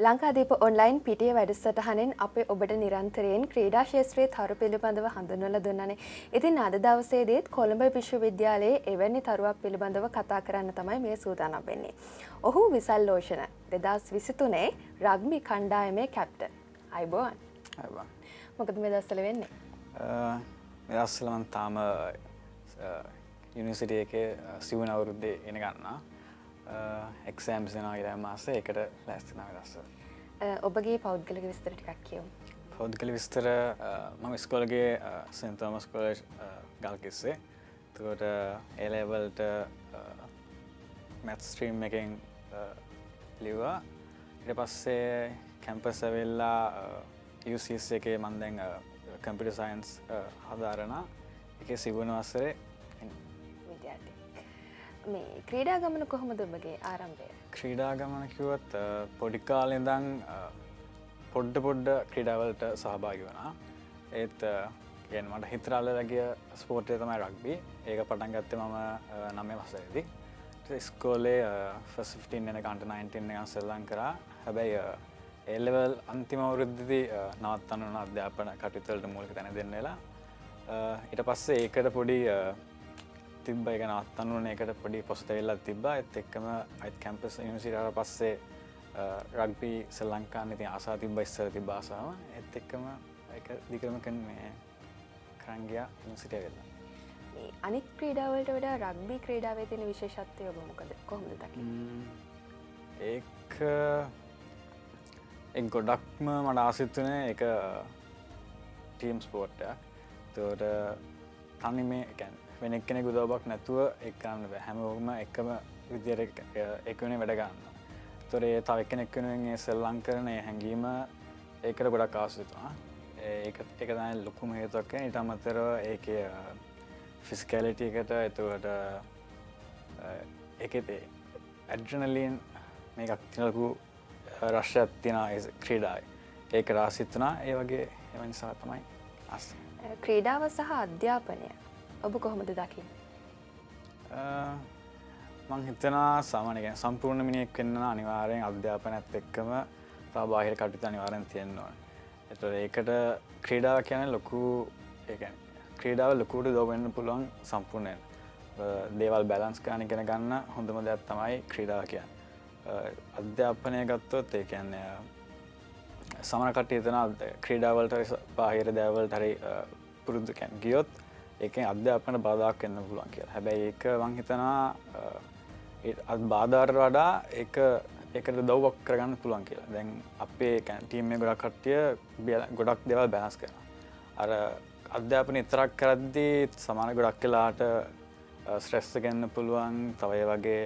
Lankadeepa online පිටිය වැඩසටහනෙන් අපේ ඔබට නිරන්තරයෙන් ක්‍රීඩා ශේත්‍රයේ තරු පිළිබඳව හඳුන්වලා දුන්නානේ. ඉතින් අද දවසේදීත් කොළඹ විශ්වවිද්‍යාලයේ එවැනි තරුවක් පිළිබඳව කතා කරන්න තමයි මේ සූදානම් වෙන්නේ. ඔහු විසල් ලෝෂණ 2023 රග්බි කණ්ඩායමේ කැප්ටන්. අයබෝන්. අයබෝන්. මොකද මේ දවස්වල වෙන්නේ? මේ දවස්වල මම තාම යුනිවර්සිටි එකේ සිවුන අවුරුද්දේ ඉගෙන ගන්නවා. එක්සෑම්ස් දෙනවා ඊළඟ මාසේ ඒකට ලෑස්ති වෙනවා දවස්වල. ඔබගේ පෞද්ගලික විස්තර ටිකක් කියමු. පෞද්ගලික විස්තර මම ඉස්කෝලේ ගියේ සෙන්ට් තෝමස් කොලෙජ් ගල්කිස්සේ. ඒකට A level ට math stream එකෙන් ලිව්වා. ඊට පස්සේ කැම්පස් ඇවිල්ලා UCS එකේ මම දැන් computer science හදාරනවා. ඒකේ සිවුන වසරේ මේ ක්‍රීඩා ගමන කොහොමද ඔබගේ ආරම්භය? ක්‍රීඩා ගමන කිව්වොත් පොඩි කාලේ ඉඳන් පොඩ ක්‍රීඩාවලට සහභාගී වුණා. ඒත් කියන්නේ මට හිතරාලලා ගිය ස්පෝර්ට් එක තමයි රග්බි. ඒක පටන් ගත්තේ මම 9 වසරේදී. ඉස්කෝලේ first 15 වෙනකන් 19 එකන් සෙල්ලම් කරා. හැබැයි A level අන්තිම අවුරුද්දේදී නවත්තන්න උන අධ්‍යාපන කටයුතු වලට මූලික තැන දෙන්න වෙලා ඊට පස්සේ ඒකට පොඩි තිබ්බා. ඒක නවත්තන්න උන ඒකට පොඩි පොස්තෙවිල්ලක් තිබ්බා. ඒත් එක්කම අයිත් කැම්පස් යුනිවර්සිටි වල පස්සේ රග්බි ශ්‍රී ලංකාවේ ඉතින් ආසාව තිබ්බා ඉස්සර තිබ්බා ආසාව. ඒත් එක්කම ඒක දිගටම මේ කරන් ගියා යුනිවර්සිටි වෙලා. මේ අනිත් ක්‍රීඩා වලට වඩා රග්බි ක්‍රීඩාවේ තියෙන විශේෂත්වය ඔබ මොකද කොහොමද දකින්නේ? ඒක ගොඩක්ම මට ආසිත් වුණේ ඒක ටීම් ස්පෝර්ට් එකක්. ඒකට තනි මේ කියන්නේ වෙන එක්කෙනෙකු උදව්වක් නැතුව ඒක කරන්න බෑ. හැමෝම එකම විදියට එක වෙනේ වැඩ ගන්නවා. ඒතොර ඒ තව එක්කෙනෙක් වෙනුවෙන් ඒ සෙල්ලම් කරන ඒ හැඟීම ඒකට ගොඩක් ආසිත් වුණා. ඒක තමයි ලොකුම හේතුවක්. ඊට අමතරව ඒකේ ෆිසිකැලිටි එකට එතකොට ඒකේ ඇඩ්‍රිනලින් මේකක් ලොකු රෂ්යක් තියෙනවා ඒ ක්‍රීඩාවේ. ඒක ආසිත් වුණා. ඒ වගේ ඒ නිසා තමයි ආස. ක්‍රීඩාව සහ අධ්‍යාපනය ඔබ කොහොමද දකින්නේ? මං හිතනවා සාමාන්‍ය කියන්නේ සම්පූර්ණ මිනිහෙක් වෙන්න අනිවාර්යෙන් අධ්‍යාපනයත් එක්කම තව බාහිර කටයුතු අනිවාර්යෙන් තියෙන්න ඕනේ. ඒතකොට ඒකට ක්‍රීඩාව කියන්නේ ලොකු ඒ කියන්නේ ක්‍රීඩාව ලොකුට උදව් වෙන්න පුළුවන් සම්පූර්ණයෙන්. දේවල් බැලන්ස් කරන්න ඉගෙන ගන්න හොඳම දෙයක් තමයි ක්‍රීඩාව කියන්නේ. අධ්‍යාපනය ගත්තොත් ඒ කියන්නේ සමහර කට්ටිය හිතනවා ක්‍රීඩා වලට බාහිර දේවල් වලට හරි පුරුදු කියන්නේ ගියොත් ඒකෙන් අධ්‍යාපනයට බාධාක් වෙන්න පුළුවන් කියලා. හැබැයි ඒක මං හිතනවා ඒ බාධාට වඩා ඒකට උදව්වක් කරගන්න පුළුවන් කියලා. දැන් අපේ ටීම් එකේ ගොඩක් කට්ටිය ගොඩක් දේවල් බැලන්ස් කරනවා. අර අධ්‍යාපනය විතරක් කරද්දී සමාන ගොඩක් වෙලාට ස්ට්‍රෙස් එක ගන්න පුළුවන්. තව ඒ වගේ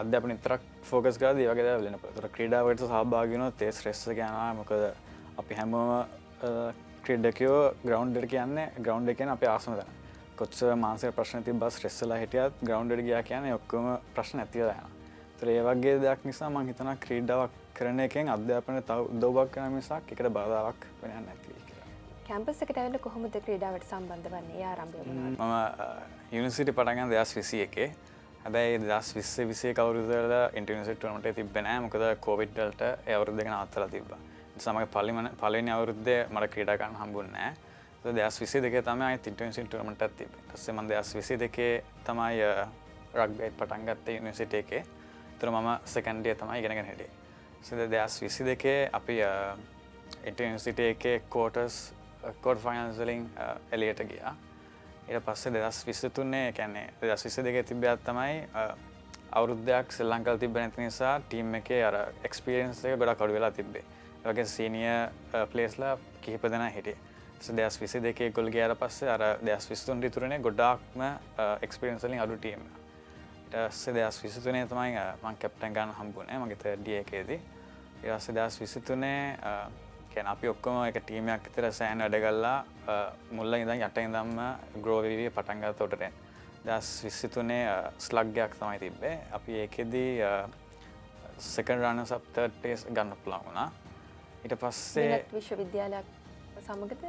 අධ්‍යාපනය විතරක් ફોකස් කරද්දී ඒ වගේ දේවල් වෙන්න පුළුවන්. ඒතර ක්‍රීඩාවකට සහභාගී වුණොත් ඒ ස්ට්‍රෙස් එක යනවා. මොකද අපි හැමෝම ක්‍රීඩකයෝ ග්‍රවුන්ඩ් එකට කියන්නේ ග්‍රවුන්ඩ් එක කියන්නේ අපේ ආසම තැන. කොච්චර මානසික ප්‍රශ්න තිබ්බත් ස්ට්‍රෙස් වෙලා හිටියත් ග්‍රවුන්ඩ් එකට ගියා කියන්නේ ඔක්කොම ප්‍රශ්න නැති වෙලා යනවා. ඒතර ඒ වගේ දෙයක් නිසා මම හිතනවා ක්‍රීඩාවක් කරන එකෙන් අධ්‍යාපනයට තව උදව්වක් කරන මිසක් ඒකට බාධාවක් වෙන්නේ නැති කියලා. කැම්පස් එකට ඇවිල්ලා කොහොමද ක්‍රීඩාවට සම්බන්ධ වන්නේ? ඒ ආරම්භය මොනවද? මම යුනිවර්සිටි පටන් ගන්න 2021. හැබැයි 2021 අවුරුද්ද වල ඉන්ටර්නැෂනල් ටූර්නමන්ට් එක තිබ්බේ නැහැ. මොකද කොවිඩ් වලට ඒ අවුරුද්ද එක නවත්තලා තිබ්බා. සමග පළවෙනි අවුරුද්දේ මට ක්‍රීඩා ගන්න හම්බුන්නේ නැහැ. ඒක 2022 තමයි ආයෙත් ඉන්ටර්නැෂනල් ටූර්නමන්ට් එකක් තිබ්බේ. ඊට පස්සේ මම 2022 තමයි රග්බි පටන් ගත්තේ යුනිවර්සිටි එකේ. ඒතර මම සෙකන්ඩ් ඉයර් තමයි ඉගෙනගෙන හිටියේ. ඊට 2022 අපි යුනිවර්සිටි එකේ ක්වෝටර් ෆයිනල්ස් වලින් එලියට ගියා. ඊට පස්සේ 2023 කියන්නේ 2022 තිබ්බයක් තමයි අවුරුද්දක් ශ්‍රී ලංකාවේ තිබ්බ නැති නිසා ටීම් එකේ අර එක්ස්පීරියන්ස් එක ගොඩක් අඩු වෙලා තිබ්බේ. ඒ වගේ සීනියර් ප්ලේයර්ස්ලා කිහිප දෙනා හිටියේ. ඊට 2022 ඒගොල්ලෝ ගියාට පස්සේ අර 2023 ඉතුරුනේ ගොඩාක්ම එක්ස්පීරියන්ස් වලින් අඩු ටීම් එක. ඊට පස්සේ 2023 තමයි මම කැප්ටන් ගන්න හම්බුනේ මගේ තර්ඩ් ඉයර් එකේදී. ඊට පස්සේ 2023 කියන්නේ අපි ඔක්කොම එක ටීම් එකක් විතර සෑහෙන වැඩ කළා. මුල ඉඳන් යට ඉඳන්ම ග්‍රෝ වෙවි පටන් ගත්ත උඩට. 2023 ස්ලග් එකක් තමයි තිබ්බේ. අපි ඒකෙදී සෙකන්ඩ් රන්නර්ස් අප් තර්ඩ් ප්ලේස් ගන්න පුළුවන් වුණා. ඊට පස්සේ විශ්වවිද්‍යාලයක් සමගද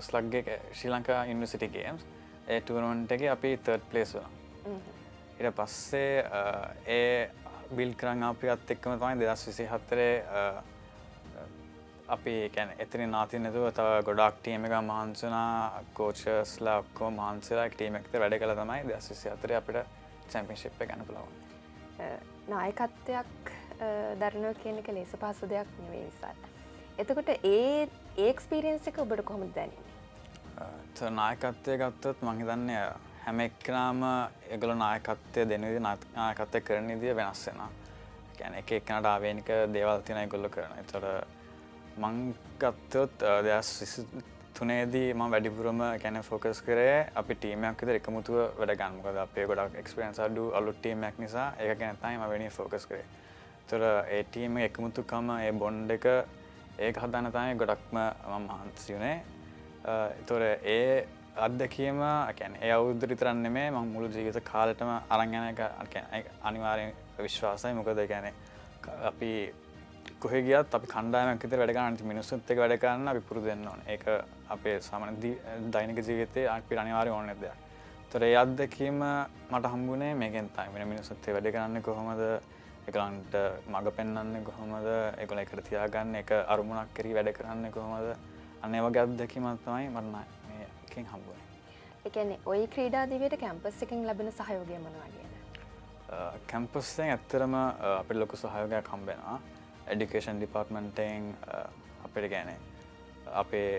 ස්ලග් එක ශ්‍රී ලංකා යුනිවර්සිටි ගේම්ස් ඒ ටූර්නමන්ට් එකේ අපි තර්ඩ් ප්ලේස් වුණා. ඊට පස්සේ ඒ බිල් කරන් අපිත් එක්කම තමයි 2024 අපි කියන්නේ එතන නාතින් නේද තව ගොඩක් ටීම් එක මහන්සි වුණා කෝචර්ස්ලා ඔක්කොම මහන්සිලා ටීම් එකට වැඩ කළා තමයි 2024 අපිට චැම්පියන්ෂිප් එක ගන්න පුළුවන්. නායකත්වයක් දරනවා කියන එක ලේස පහසු දෙයක් නෙවෙයි විසල්. එතකොට ඒ එක්ස්පීරියන්ස් එක ඔබට කොහොමද දැනෙන්නේ? නායකත්වය ගත්තොත් මම හිතන්නේ හැම එක්කනම ඒගොල්ලෝ නායකත්වය දෙන විදිහ නායකත්වය කරන විදිහ වෙනස් වෙනවා. කියන්නේ එක එක්කනට ආවේනික දේවල් තියෙනවා ඒගොල්ලෝ කරන. ඒතර මං ගත්තොත් 2023දී මම වැඩිපුරම කියන්නේ ફોකස් කරේ අපි ටීම් එකක් විතර එකමුතුව වැඩ ගන්න. මොකද අපේ ගොඩක් එක්ස්පීරියන්ස් අඩු අලුත් ටීම් එකක් නිසා ඒක ගැන තමයි මම වෙනින් ફોකස් කරේ. ඒතර ඒ ටීම් එක එකමුතුකම ඒ බොන්ඩ් එක ඒක හදන්න තමයි ගොඩක්ම මම මහන්සි වුණේ. ඒතර ඒ අත්දැකීම කියන්නේ ඒ අවුරුද්ද විතරක් නෙමෙයි මම මුළු ජීවිත කාලෙටම අරන් යන එක කියන්නේ අනිවාර්යෙන් විශ්වාසයි. මොකද ඒ කියන්නේ අපි කොහෙ ගියත් අපි කණ්ඩායමක් විතර වැඩ කරන මිනිස්සුත් එක්ක වැඩ කරන්න අපි පුරුදු වෙන්න ඕනේ. ඒක අපේ සාමාන්‍ය දෛනික ජීවිතයේ අපිට අනිවාර්යයෙන් ඕනේ දෙයක්. ඒතර ඒ අත්දැකීම මට හම්බුනේ මේකෙන් තමයි. වෙන මිනිස්සුත් එක්ක වැඩ කරන්නේ කොහොමද? ඒගොල්ලන්ට මඟ පෙන්වන්නේ කොහොමද? ඒගොල්ලෝ එකට තියාගන්නේ එක අරමුණක් කරි වැඩ කරන්නේ කොහොමද? අන්න ඒ වගේ අත්දැකීමක් තමයි මට මේකෙන් හම්බුනේ. ඒ කියන්නේ ওই ක්‍රීඩා දිවියට කැම්පස් එකෙන් ලැබෙන සහයෝගය මොන වගේද? කැම්පස් එකෙන් ඇත්තටම අපිට ලොකු සහයෝගයක් හම්බ වෙනවා. එඩිකේෂන් ඩිපාර්ට්මන්ටෙන් අපිට කියන්නේ අපේ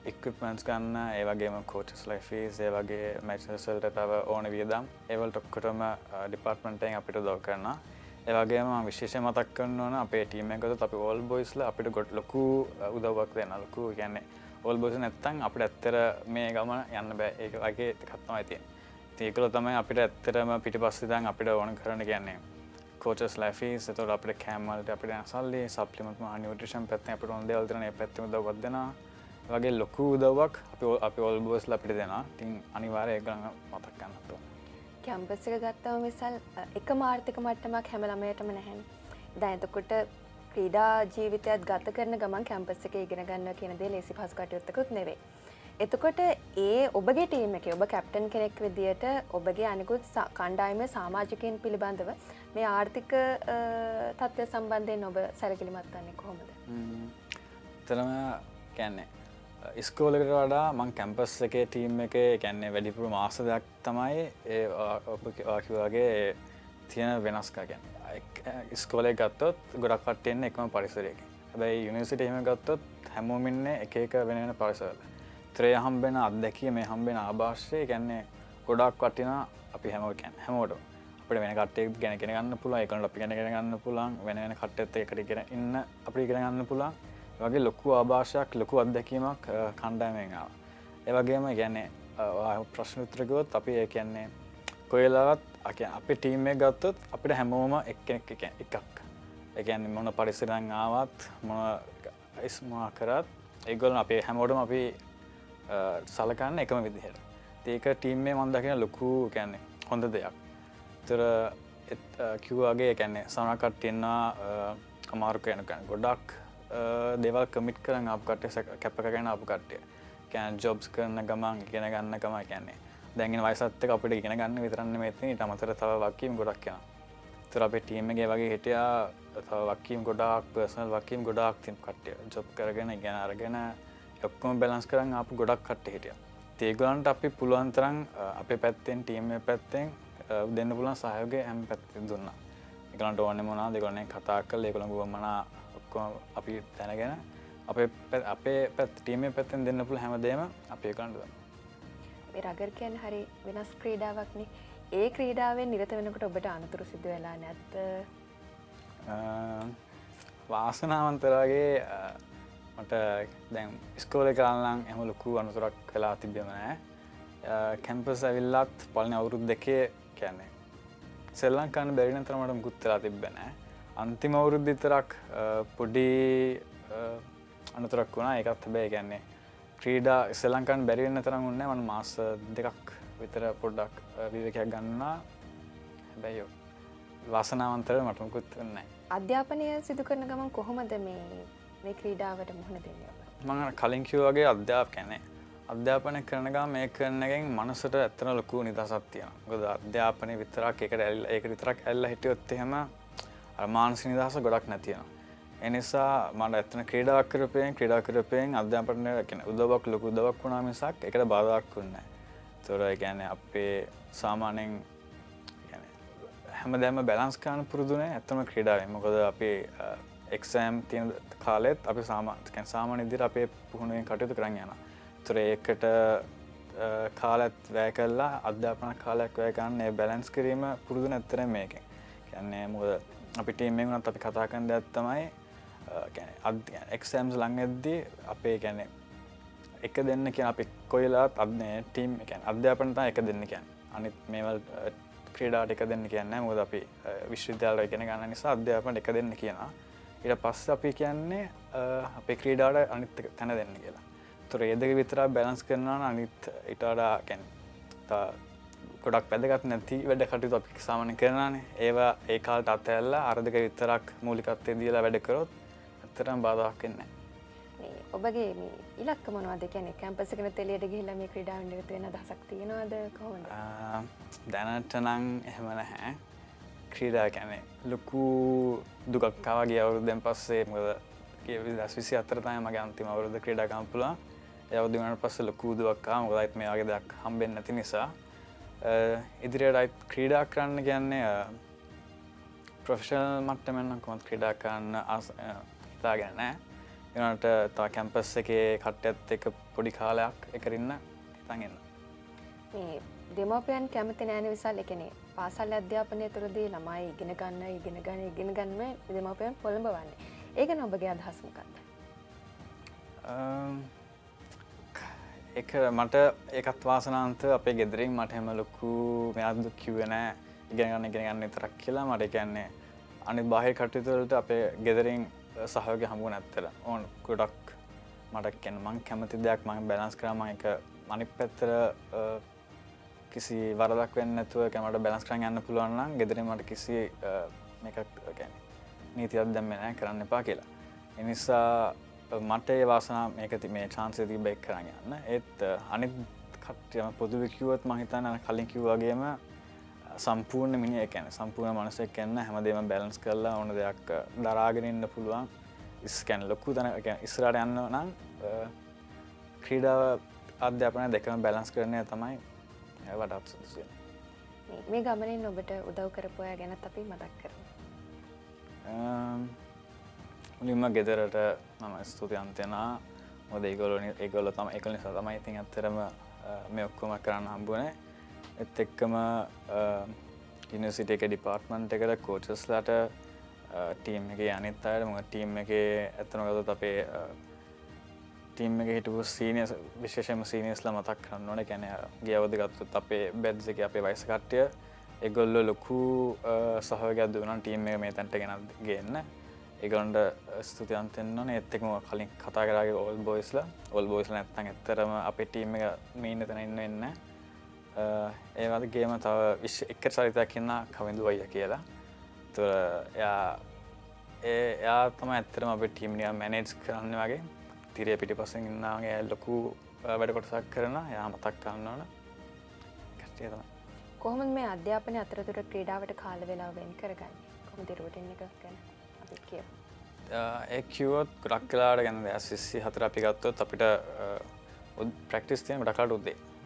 ඉක්විප්මන්ට්ස් ගන්න ඒ වගේම කෝචස්ලා ෆීස් ඒ වගේ මැචස් වලට තව ඕන වියදම් ඒ වලට ඔක්කොටම ඩිපාර්ට්මන්ටෙන් අපිට උදව් කරනවා. ඒ වගේම මම විශේෂයෙන් මතක් කරන්න ඕන අපේ ටීම් එකකට අපි ඕල් බොයිස්ලා අපිට ලොකු උදව්වක් දෙනවා. ලොකු කියන්නේ ඕල් බොයිස් නැත්තම් අපිට ඇත්තට මේ ගමන යන්න බෑ. ඒක වගේ එකක් තමයි තියෙන්නේ. ඉතින් ඒකල තමයි අපිට ඇත්තටම පිටිපස්සේ දැන් අපිට ඕන කරන්න කියන්නේ coaches life එතකොට අපිට කැම් වලට අපිට සල්ලි සප්ලිමන්ට් නියුට්‍රිෂන් පැත්තෙන් අපිට ඕන දේවල් දෙනවා. ඒ පැත්තෙන් උදව්වක් දෙනවා. ඒ වගේ ලොකු උදව්වක් අපි ඕල් බොයිස්ලා අපිට දෙනවා. ඉතින් අනිවාර්යයෙන් ඒක ගන්න මතක් ගන්නත් ඕන. කැම්පස් එක ගත්තම මිසල් එකම ආර්ථික මට්ටමක් හැම ළමයටම නැහැනේ. දැන් එතකොට ක්‍රීඩා ජීවිතයත් ගත කරන ගමන් කැම්පස් එකේ ඉගෙන ගන්නවා කියන දේ ලේසි පහසු කටයුත්තකුත් නෙවෙයි. එතකොට ඒ ඔබගේ ටීම් එකේ ඔබ කැප්ටන් කෙනෙක් විදියට ඔබගේ අනිකුත් කණ්ඩායමේ සමාජිකයන් පිළිබඳව මේ ආර්ථික තත්ත්වය සම්බන්ධයෙන් ඔබ සැලකිලිමත් වන්නේ කොහොමද? ඇත්තටම කියන්නේ ඉස්කෝලේකට වඩා මම කැම්පස් එකේ ටීම් එකේ කියන්නේ වැඩිපුර මාස දෙකක් තමයි ඒ ඔබ වගේ තියෙන වෙනස්කම් කියන්නේ. ඉස්කෝලේ ගත්තොත් ගොඩක් කට්ටිය ඉන්නේ එකම පරිසරයක. හැබැයි යුනිවර්සිටි එහෙම ගත්තොත් හැමෝම ඉන්නේ එක එක වෙන වෙන පරිසරවල. ත්‍රේ හම්බෙන අත්දැකීම මේ හම්බෙන ආభాෂය කියන්නේ ගොඩක් වටිනා අපි හැමෝම කියන්නේ හැමෝටම. අපිට වෙන කට්ටියක් ගැන ඉගෙන ගන්න පුළුවන්. ඒකනට අපි ගැන ඉගෙන ගන්න පුළුවන්. වෙන වෙන කට්ටියත් එක්ක ඉගෙන ඉන්න අපිට ඉගෙන ගන්න පුළුවන්. ඒ වගේ ලොකු ආభాෂයක් ලොකු අත්දැකීමක් කණ්ඩායමෙන් ආවා. ඒ වගේම කියන්නේ ප්‍රශ්න උත්තර ගියොත් අපි ඒ කියන්නේ කොහෙලවත් අපේ ටීම් එක ගත්තොත් අපිට හැමෝම එක්කෙනෙක් එකක්. ඒ කියන්නේ මොන පරිසරයෙන් ආවත් මොන කරත් ඒගොල්ලෝ අපේ හැමෝටම අපි සලකන්න එකම විදිහට. ඒක ටීම් එකේ මම දකින ලොකු කියන්නේ හොඳ දෙයක්. ඒතර කිව්වාගේ කියන්නේ සමහර කට්ටිය ඉන්නවා අමාරු කෙනෙක් ගොඩක් දේවල් කමිට් කරන් ආපු කට්ටිය කැප කරගෙන ආපු කට්ටිය. කියන්නේ ජොබ්ස් කරන ගමන් ඉගෙන ගන්න ගමන් කියන්නේ දැන් ඉන වයසත් එක්ක අපිට ඉගෙන ගන්න විතරක් නෙමෙයි තියෙන්නේ ඊට අමතරව තව වගකීම් ගොඩක් යනවා. ඒතර අපේ ටීම් එකේ වගේ හිටියා තව වගකීම් ගොඩක් පර්සනල් වගකීම් ගොඩක් තියෙන කට්ටිය. ජොබ් කරගෙන ඉගෙන අරගෙන ඔක්කොම බැලන්ස් කරන් ආපු ගොඩක් කට්ටිය හිටියා. ඒගොල්ලන්ට අපි පුළුවන් තරම් අපේ පැත්තෙන් ටීම් එකේ පැත්තෙන් දෙන්න පුළුවන් සහයෝගය හැම පැත්තෙන් දුන්නා. ඒගොල්ලන්ට ඕනේ මොනවද ඒගොල්ලන් කතා කරලා ඒගොල්ලන් ගොමනා ඔක්කොම අපි දැනගෙන අපේ ටීම් එකේ පැත්තෙන් දෙන්න පුළුවන් හැමදේම අපි ඒගොල්ලන්ට දුන්නා. මේ රගර් කියන්නේ හරි වෙනස් ක්‍රීඩාවක්නේ. ඒ ක්‍රීඩාවෙන් නිරත වෙනකොට ඔබට අනතුරු සිදු වෙලා නැද්ද? වාසනාවන්ත වගේ මට දැන් ඉස්කෝලේ කාලේ නම් එහෙම ලොකු අනතුරක් වෙලා තිබෙම නැහැ. කැම්පස් ඇවිල්ලත් පළවෙනි අවුරුදු දෙකේ කියන්නේ ශ්‍රී ලංකාවේ බැරි නම් තරමට මුකුත් වෙලා තිබ්බේ නැහැ. අන්තිම අවුරුද්ද විතරක් පොඩි අනතුරක් වුණා. ඒකත් හැබැයි කියන්නේ ක්‍රීඩා ශ්‍රී ලංකාවේ බැරි වෙන්න තරම් වුණේ නැහැ. මම මාස දෙකක් විතර පොඩ්ඩක් විවේකයක් ගන්නවා. හැබැයි වාසනාවන්තව මට මුකුත් වෙන්නේ නැහැ. අධ්‍යාපනය සිදු කරන ගමන් කොහොමද මේ ක්‍රීඩාවට මුහුණ දෙන්නේ ඔබ? මම කලින් කිව්වා වගේ අධ්‍යාපනය කරන ගමන් මේ කරන එකෙන් මනසට ඇත්තට ලොකු නිදහසක් තියෙනවා. මොකද අධ්‍යාපනය විතරක් ඒකට විතරක් ඇල්ලලා හිටියොත් එහෙම අර මානසික නිදහස ගොඩක් නැති වෙනවා. ඒ නිසා මට ඇත්තන ක්‍රීඩාවක් කරපෙන් අධ්‍යාපනය කියන්නේ උදව්වක් ලොකු උදව්වක් වුණා මිසක් ඒකට බාධාක් වුණේ නැහැ. ඒතොර ඒ කියන්නේ අපේ සාමාන්‍යයෙන් කියන්නේ හැමදාම බැලන්ස් කරන්න පුරුදුනේ ඇත්තම ක්‍රීඩාවෙන්. මොකද අපි එක්සෑම් තියෙන කාලෙත් අපි සාමාන්‍ය විදිහට අපේ පුහුණුවෙන් කටයුතු කරන් යනවා. ඒතොර ඒකට කාලයක් වැය කළා අධ්‍යාපන කාලයක් වැය ගන්න ඒ බැලන්ස් කිරීම පුරුදු නැත්තරම මේකෙන්. කියන්නේ මොකද අපි ටීම් එකෙන් උනත් අපි කතා කරන දෙයක් තමයි කියන්නේ එක්සෑම්ස් ළඟ එද්දී අපේ කියන්නේ එක දෙන්න කියන අපි කොයිලාත් ටීම් කියන්නේ අධ්‍යාපන තමයි එක දෙන්න කියන්නේ. අනිත් මේවල් ක්‍රීඩාවට එක දෙන්න කියන්නේ නැහැ. මොකද අපි විශ්වවිද්‍යාලවල ඉගෙන ගන්න නිසා අධ්‍යාපනයට එක දෙන්න කියනවා. ඊට පස්සේ අපි කියන්නේ අපේ ක්‍රීඩාවට අනිත් එක තැන දෙන්න කියලා. ඒතර ඒ දෙක විතරක් බැලන්ස් කරනවා නම් අනිත් ඊට වඩා කියන්නේ ගොඩක් වැදගත් නැති වැඩ කටයුතු අපි සාමාන්‍යයෙන් කරනවානේ. ඒවා ඒ කාලට අතහැරලා අර දෙක විතරක් මූලිකත්වයේ දීලා වැඩ කරොත් ඇත්තටම බාධාක් වෙන්නේ නැහැ. මේ ඔබගේ මේ ඉලක්ක මොනවද? කියන්නේ කැම්පස් එකට එළියට ගිහිල්ලා මේ ක්‍රීඩාවෙන් නිරත වෙන්න අදහසක් තියෙනවද කොහොමද? දැනට නම් එහෙම නැහැ. ක්‍රීඩා කියන්නේ ලොකු දුකක් ආවා ගිය අවුරුද්දෙන් පස්සේ මොකද 2024 තමයි මගේ අන්තිම අවුරුද්ද ක්‍රීඩා ගන්න පුළුවන්. ඒ අවුරුද්ද වුණාට පස්සේ ලොකු දුකක් ආවා. මොකද අයිත් මේ වගේ දෙයක් හම්බෙන්නේ නැති නිසා. ඉදිරියට අයිත් ක්‍රීඩා කරන්න කියන්නේ ප්‍රොෆෙෂනල් මට්ටමෙන් නම් කොහොමද ක්‍රීඩා කරන්න හිතාගෙන නැහැ. ඒ වුණාට තව කැම්පස් එකේ කට්ටියත් එක්ක පොඩි කාලයක් එකට ඉන්න හිතන් ඉන්න. මේ දෙමව්පියන් කැමති නැහැ විසල් ඒ කියන්නේ පාසල් අධ්‍යාපනය තුළදී ළමයි ඉගෙන ගන්න දෙමව්පියන් පොළඹවන්නේ. ඒක ගැන ඔබගේ අදහස් මොකක්ද? ඒක මට ඒකත් වාසනාවන්ත අපේ ගෙදරින් මට හැම ලොකු මෙයාත් දුක් කිව්වේ නෑ ඉගෙන ගන්න විතරක් කියලා. මට කියන්නේ අනිත් බාහිර කටයුතු වලට අපේ ගෙදරින් සහයෝගය හම්බුනේ නැත්තර ඕන ගොඩක් මට කියන්නේ මං කැමති දෙයක් මම බැලන්ස් කරා මම ඒක අනිත් පැත්තට කිසි වරදක් වෙන්නේ නැතුව මට බැලන්ස් කරන් යන්න පුළුවන් නම් ගෙදරින් මට කිසි මේක කියන්නේ නීතියක් දැම්මේ නැහැ කරන්න එපා කියලා. ඒ නිසා මට ඒ වාසනාව මේක මේ chance එක තිබ්බ එක කරන් යන්න. ඒත් අනිත් කට්ටියම පොදුවේ කිව්වොත් මම හිතන්නේ කලින් කිව්වා වගේම සම්පූර්ණ මිනිහෙක් කියන්නේ සම්පූර්ණ මනුස්සයෙක් කියන්නේ හැමදේම බැලන්ස් කරලා ඕන දෙයක් දරාගෙන ඉන්න පුළුවන්. කියන්නේ ලොකු තැන කියන්නේ ඉස්සරහට යන්න නම් ක්‍රීඩාව අධ්‍යාපනය දෙකම බැලන්ස් කරන එක තමයි වඩාත් සුදුසු වෙන්නේ. මේ ගමනින් ඔබට උදව් කරපු අය ගැනත් අපි මතක් කරමු. මුලින්ම ගෙදරට මම ස්තුතිවන්ත වෙනවා. මොකද ඒගොල්ලෝ තමයි ඒක නිසා තමයි ඉතින් ඇත්තටම මේ ඔක්කොම කරන්න හම්බුනේ. ඒත් එක්කම යුනිවර්සිටි එකේ ඩිපාර්ට්මන්ට් එකට කෝචස්ලාට ටීම් එකේ අනිත් අයට මොකද ටීම් එකේ ඇත්තම ගත්තොත් අපේ ටීම් එකේ හිටපු සීනියර්ස් විශේෂයෙන්ම සීනියර්ස්ලා මතක් කරන්න ඕනේ. කියන්නේ ගිය අවුරුද්දේ ගත්තොත් අපේ බෙඩ්ස් එකේ අපේ වයස කට්ටිය ඒගොල්ලෝ ලොකු සහයෝගයක් දුන්නා ටීම් එක මේ තැනට ගෙනත් ගේන්න. ඒගොල්ලන්ට ස්තුතිවන්ත වෙන්න ඕනේ. ඒත් එක්කම කලින් කතා කරාගේ ඕල් බොයිස්ලා නැත්තම් ඇත්තටම අපේ ටීම් එක මේ ඉන්න තැන ඉන්නේ නැහැ. ඒ වගේම තව එක චරිතයක් ඉන්න කවිඳු අයියා කියලා. එයා තමයි ඇත්තටම අපේ ටීම් එක මැනේජ් කරන්නේ වගේ. තිරේ පිටිපස්සෙන් ඉන්නා වගේ ලොකු වැඩ කොටසක් කරනවා. එයා මතක් කරන්න ඕන. කට්ටිය තමයි. කොහොමද මේ අධ්‍යාපනය අතරතුර ක්‍රීඩාවට කාල වේලාව වෙන් කරගන්නේ? කොහොමද රුටින් එක ගැන අපි කියමු. ඒ කිව්වොත් ගොඩක් වෙලාවට ගන්න 2024 අපි ගත්තොත් අපිට ප්‍රැක්ටිස් තියෙන ගොඩක් කාලට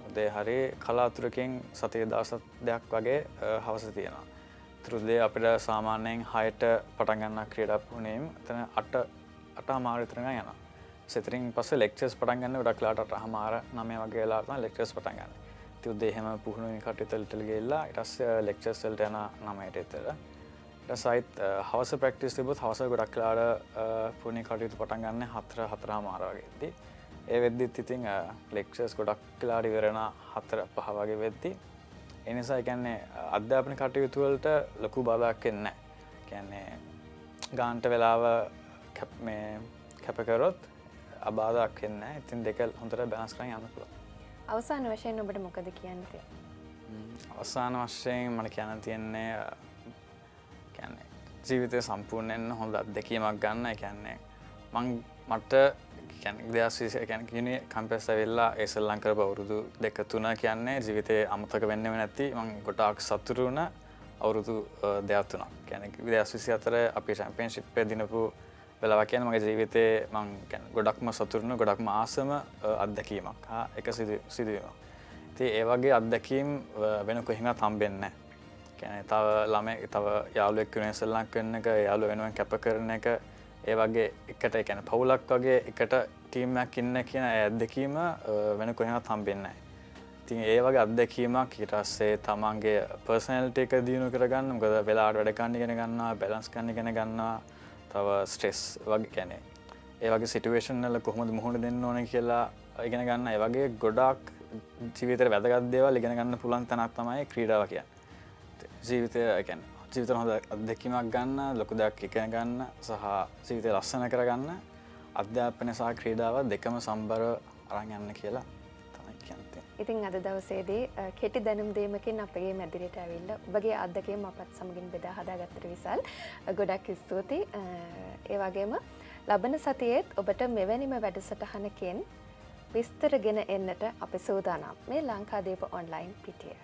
උදේ හරි කලාතුරකින් සතිය දවසක් දෙයක් වගේ හවස තියෙනවා. උදේ අපිට සාමාන්‍යයෙන් 6ට පටන් ගන්න ක්‍රීඩා පුහුණුවීම් එතන 8:00 විතර යනවා. සෙතරින් පස්සේ ලෙක්චර්ස් පටන් ගන්න ගොඩක් වෙලාවට 8:00 9 වගේ වෙලාවට තමයි ලෙක්චර්ස් පටන් ගන්න. ඉතින් උදේ හැම පුහුණුවීම් කටයුතු වලට ගිහිල්ලා ඊට පස්සේ ලෙක්චර්ස් වලට යන 9ට විතර. ඊට පස්සේ හවස ප්‍රැක්ටිස් තිබුත් හවස ගොඩක් වෙලාවට පුහුණුවීම් කටයුතු පටන් ගන්න 4:00 වගේදී. ඒ වෙද්දිත් ඉතින් ලෙක්චර්ස් ගොඩක් වෙලාවට ඉවර වෙන 4:00 වගේ වෙද්දී. ඒ නිසා කියන්නේ අධ්‍යාපන කටයුතු වලට ලොකු බාධාක් වෙන්නේ නැහැ. කියන්නේ ගානට වෙලාව කැප කරොත් අබාධාක් වෙන්නේ නැහැ. ඉතින් දෙක හොඳට බැලන්ස් කරගෙන යන්න පුළුවන්. අවසාන වශයෙන් ඔබට මොකද කියන්න තියෙන්නේ? අවසාන වශයෙන් මට කියන්න තියෙන්නේ කියන්නේ ජීවිතේ සම්පූර්ණයෙන් හොඳ අත්දැකීමක් ගන්න. ඒ කියන්නේ මට කියන්නේ 2020 කියන්නේ කැම්පස් ඇවිල්ලා ඒ ශ්‍රී ලංකාවේ අවුරුදු 2-3 කියන්නේ ජීවිතේ අමතක වෙන්නේ නැති මම ගොඩාක් සතුටු වුණා අවුරුදු 13ක්. කියන්නේ 2024 අපේ චැම්පියන්ෂිප් එක දිනපු වෙලාවක් කියන්නේ මගේ ජීවිතේ මම කියන්නේ ගොඩක්ම සතුටුන ගොඩක්ම ආසම අත්දැකීමක්. එක සිදුවීමක්. ඉතින් ඒ වගේ අත්දැකීම් වෙන කොහෙන්වත් හම්බෙන්නේ නැහැ. කියන්නේ තව ළමයි තව යාළුවෙක් වෙන ඉස්සෙල්ලම් කරන එක යාළුව වෙනුවෙන් කැප කරන එක ඒ වගේ එකට ඒ කියන්නේ පවුලක් වගේ එකට ටීම් එකක් ඉන්න කියන අත්දැකීම වෙන කොහෙන්වත් හම්බෙන්නේ නැහැ. ඉතින් ඒ වගේ අත්දැකීමක් ඊට පස්සේ තමන්ගේ පර්සනැලිටි එක දියුණු කරගන්න මොකද වෙලාවට වැඩ කරන්න ඉගෙන ගන්නවා බැලන්ස් කරන්න ඉගෙන ගන්නවා තව ස්ට්‍රෙස් වගේ කියන්නේ ඒ වගේ සිටුේෂන් වල කොහොමද මුහුණ දෙන්න ඕනේ කියලා ඉගෙන ගන්න ඒ වගේ ගොඩාක් ජීවිතේට වැදගත් දේවල් ඉගෙන ගන්න පුළුවන් තැනක් තමයි ක්‍රීඩාව කියන්නේ. ජීවිතය කියන්නේ ජීවිතේ හොඳ අත්දැකීමක් ගන්න ලොකු දෙයක් ඉගෙන ගන්න සහ ජීවිතය ලස්සන කරගන්න අධ්‍යාපනය සහ ක්‍රීඩාව දෙකම සම්බරව අරන් යන්න කියලා තමයි කියන්නේ. ඉතින් අද දවසේදී කෙටි දැනුම් දීමකින් අපගේ මැදිරියට ඇවිල්ලා ඔබගේ අත්දැකීම් අපත් සමගින් බෙදා හදාගත්තට විසල් ගොඩක් ස්තුතියි. ඒ වගේම ලබන සතියේත් ඔබට මෙවැනිම වැඩසටහනකින් විස්තර ගෙන එන්නට අපි සූදානම්. මේ ලංකාදීප ඔන්ලයින් පිටිය.